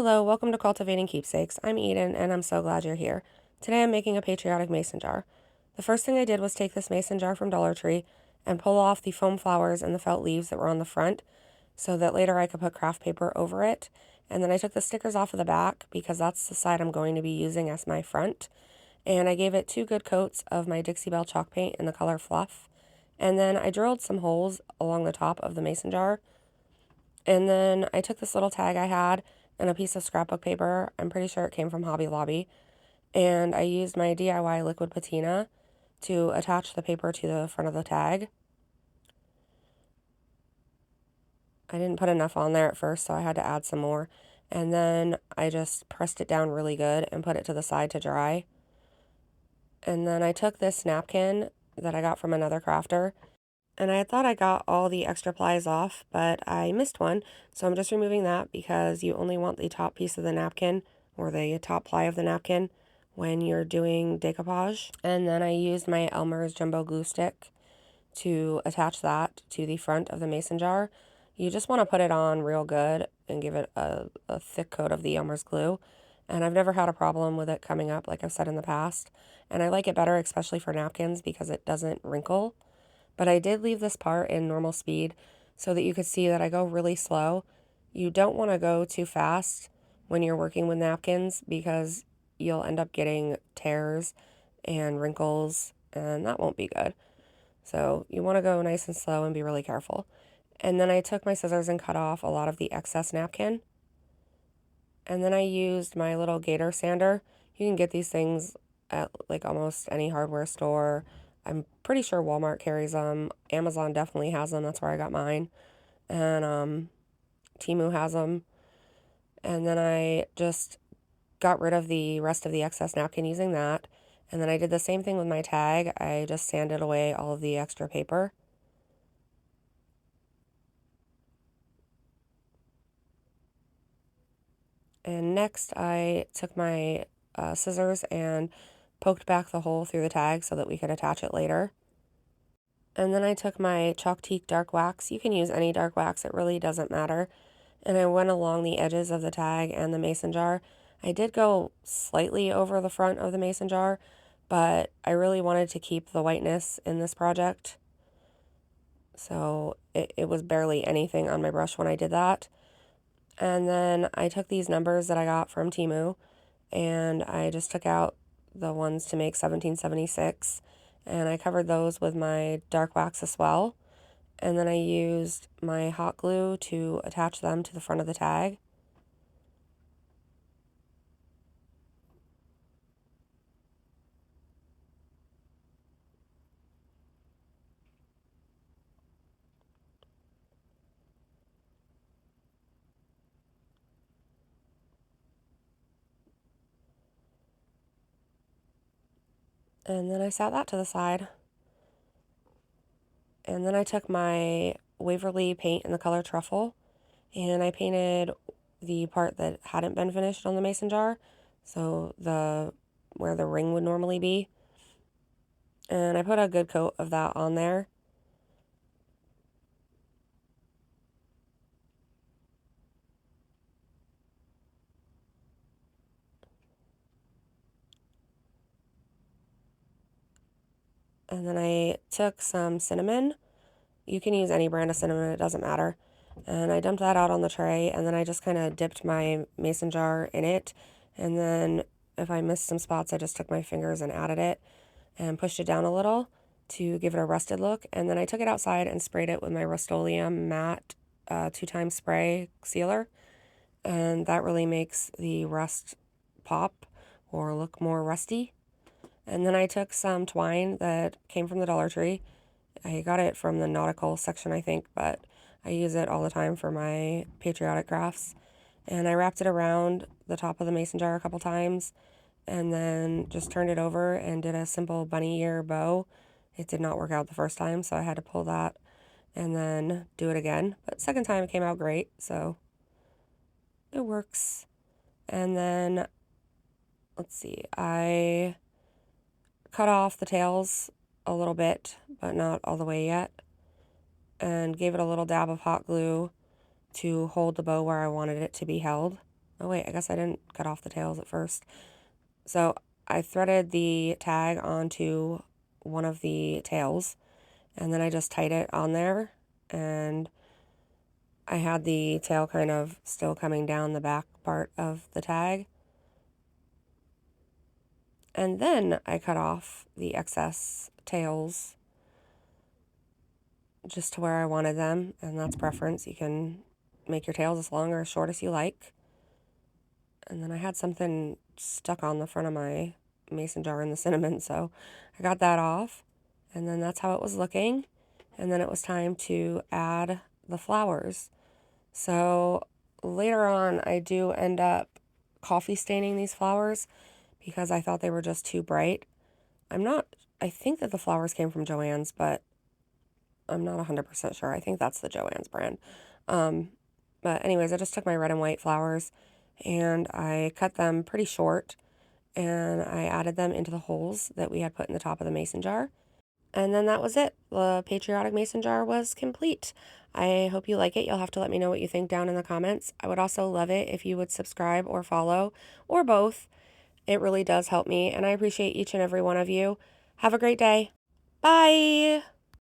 Hello, welcome to Cultivating Keepsakes. I'm Eden, and I'm so glad you're here. Today I'm making a patriotic mason jar. The first thing I did was take this mason jar from Dollar Tree and pull off the foam flowers and the felt leaves that were on the front so that later I could put craft paper over it. And then I took the stickers off of the back because that's the side I'm going to be using as my front. And I gave it 2 good coats of my Dixie Belle chalk paint in the color Fluff. And then I drilled some holes along the top of the mason jar. And then I took this little tag I had and a piece of scrapbook paper. I'm pretty sure it came from Hobby Lobby. And I used my DIY liquid patina to attach the paper to the front of the tag. I didn't put enough on there at first, so I had to add some more. And then I just pressed it down really good and put it to the side to dry. And then I took this napkin that I got from another crafter, and I thought I got all the extra plies off, but I missed one, so I'm just removing that because you only want the top piece of the napkin or the top ply of the napkin when you're doing decoupage. And then I used my Elmer's jumbo glue stick to attach that to the front of the mason jar. You just want to put it on real good and give it a thick coat of the Elmer's glue. And I've never had a problem with it coming up, like I've said in the past. And I like it better, especially for napkins, because it doesn't wrinkle. But I did leave this part in normal speed so that you could see that I go really slow. You don't want to go too fast when you're working with napkins because you'll end up getting tears and wrinkles, and that won't be good. So you want to go nice and slow and be really careful. And then I took my scissors and cut off a lot of the excess napkin. And then I used my little gator sander. You can get these things at like almost any hardware store. I'm pretty sure Walmart carries them. Amazon definitely has them. That's where I got mine. And Temu has them. And then I just got rid of the rest of the excess napkin using that. And then I did the same thing with my tag. I just sanded away all of the extra paper. And next I took my scissors and poked back the hole through the tag so that we could attach it later. And then I took my Chalk Teak dark wax. You can use any dark wax, it really doesn't matter. And I went along the edges of the tag and the mason jar. I did go slightly over the front of the mason jar, but I really wanted to keep the whiteness in this project. So it was barely anything on my brush when I did that. And then I took these numbers that I got from Temu, and I just took out the ones to make 1776, and I covered those with my dark wax as well. And then I used my hot glue to attach them to the front of the tag. And then I set that to the side. And then I took my Waverly paint in the color Truffle, and I painted the part that hadn't been finished on the mason jar, so where the ring would normally be. And I put a good coat of that on there. And then I took some cinnamon. You can use any brand of cinnamon, it doesn't matter. And I dumped that out on the tray, and then I just kind of dipped my mason jar in it. And then if I missed some spots, I just took my fingers and added it and pushed it down a little to give it a rusted look. And then I took it outside and sprayed it with my Rust-Oleum matte 2-time spray sealer. And that really makes the rust pop or look more rusty. And then I took some twine that came from the Dollar Tree. I got it from the nautical section, I think, but I use it all the time for my patriotic crafts. And I wrapped it around the top of the mason jar a couple times and then just turned it over and did a simple bunny ear bow. It did not work out the first time, so I had to pull that and then do it again. But second time it came out great, so it works. And then, let's see, I cut off the tails a little bit, but not all the way yet, and gave it a little dab of hot glue to hold the bow where I wanted it to be held. Oh wait, I guess I didn't cut off the tails at first. So I threaded the tag onto one of the tails, and then I just tied it on there, and I had the tail kind of still coming down the back part of the tag. And then I cut off the excess tails just to where I wanted them, and that's preference. You can make your tails as long or as short as you like. And then I had something stuck on the front of my mason jar in the cinnamon, so I got that off. And then that's how it was looking. And then it was time to add the flowers. So later on, I do end up coffee staining these flowers because I thought they were just too bright. I think that the flowers came from Joann's, but I'm not 100% sure. I think that's the Joann's brand. But anyways, I just took my red and white flowers and I cut them pretty short and I added them into the holes that we had put in the top of the mason jar. And then that was it. The patriotic mason jar was complete. I hope you like it. You'll have to let me know what you think down in the comments. I would also love it if you would subscribe or follow or both. It really does help me, and I appreciate each and every one of you. Have a great day. Bye!